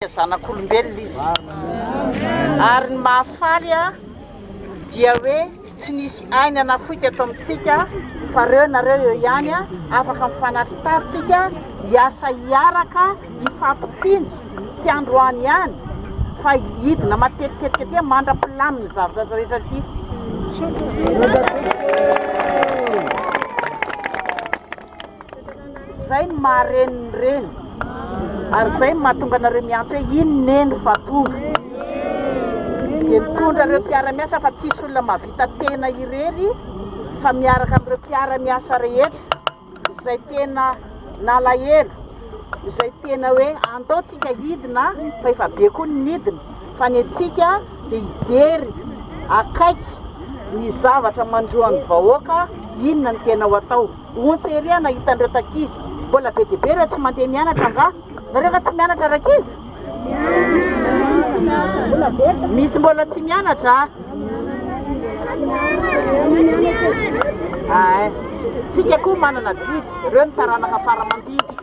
Zanak'olombelona izy ary ny mahafaly dia hoe tsy nisy aina nafoity ato amintsika fa reo nareo eo ihany afaka mifanaritaritsika hiasa hiaraka hifampitsinjo tsy androany ihany fa hidina matetikety aty mandra-pilaminy zavatra rehetra aty zay ny mahareniny reny ary zay mahatonga anareo miantso hoe ino neny fa tonga dia mitondra reo mpiara-miasa fa tsisy olona mahavita tena irery fa miaraka amin'ireo mpiara-miasa rehetra izay tena nalahelo izay tena hoe andaotsika hidina fa efa be koa ny nidina fa ny antsika dia hijery akaiky ny zavatra mandroan'ny vahoaka inona ny tena ho atao ontsy ery nahita an'ireo takizy mbola be dia be ireo tsy mandeha mianatra nga nareo fa tsy mianatra rakizy misy mbola tsy mianatra tsika koa manana didy ireo ny taranaka faramandidy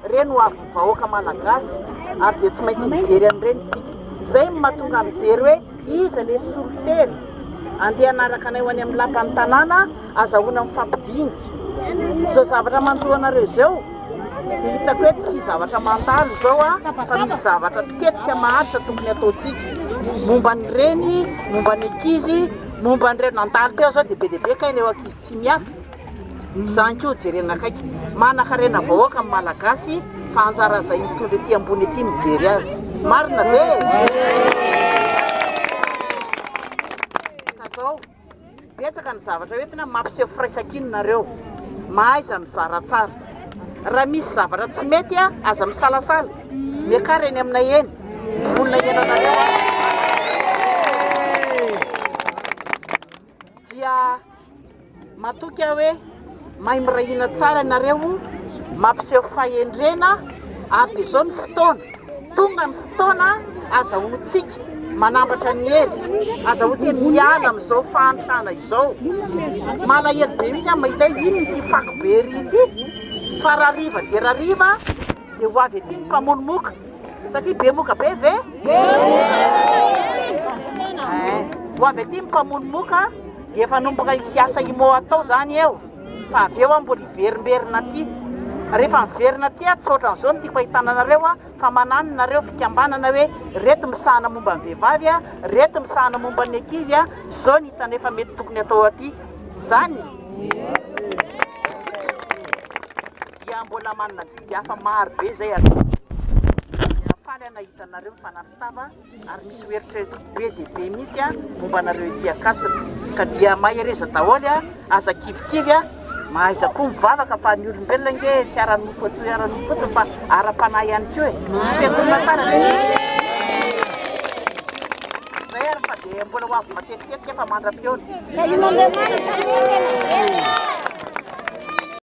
ireny ho avy vahoaka malagasy ary dia tsy maintsy mijery an'ireny tsika zay mahatonga mijery hoe iza le soloteny andeha anaraka anay ho any amin'ny lapan'ny tanàna azahoana mifampidingy zao zavatra mandroanareo zao dia hitako hoe tsy zavatra mandalo zao fa misy zavatra tetika maharitra tokony ataotsika momba ny reny momba ny ankizy momba n'ireo nandalo teo zao dia be dia be kaina eo ankizy tsy miasa izany koa jerena akaiky manan-karena vahoaka amin'ny malagasy fa anjara zay mitondra ety ambony ety mijery azy marina ve ka zao betsaka ny zavatra hoentina mampiseho firaisan-kininareo mahaiza mizara tsara raha misy zavatra tsy mety aza misalasala miakara eny aminay eny olona enanareo dia matoky hoe mahay mirahina tsara ianareo mampiseho fahendrena ary dia zao ny fotoana tonga ny fotoana azahoantsika manambatra ny hery azahoantsika miala amin'izao fahantrana izao malahelo be mihitsy mahita ino ty fako be ry ity fa rariva dia rariva dia ho avy ety ny mpamonomoka satria be moka be ve ho avy ety ny mpamonomoka dia efa nomboka isy asa imo atao zany eo fa avy eo mbola hiverimberina aty rehefa miverina aty tsy ohatran'izao no tiako ahitana anareo fa manano nareo fikambanana hoe reto misahana momba ny vehivavy reto misahana momba ny ankizy zao ny hitana efa mety tokony atao aty zany dia mbola manana didy hafa maro be zay faly anahita anareo mifanaritava ary misy hoeritreritra be dia be mihitsy momba anareo ety akasina ka dia mahereza daholo aza kivikivy mahaiza koa mivavaka fa ny olombelona nge tsy ara-nofo tsy ara-nofo fotsiny fa ara-panahy ihany koa isentona tsara zay ary fa dia mbola ho avy matetikety fa mandra-piona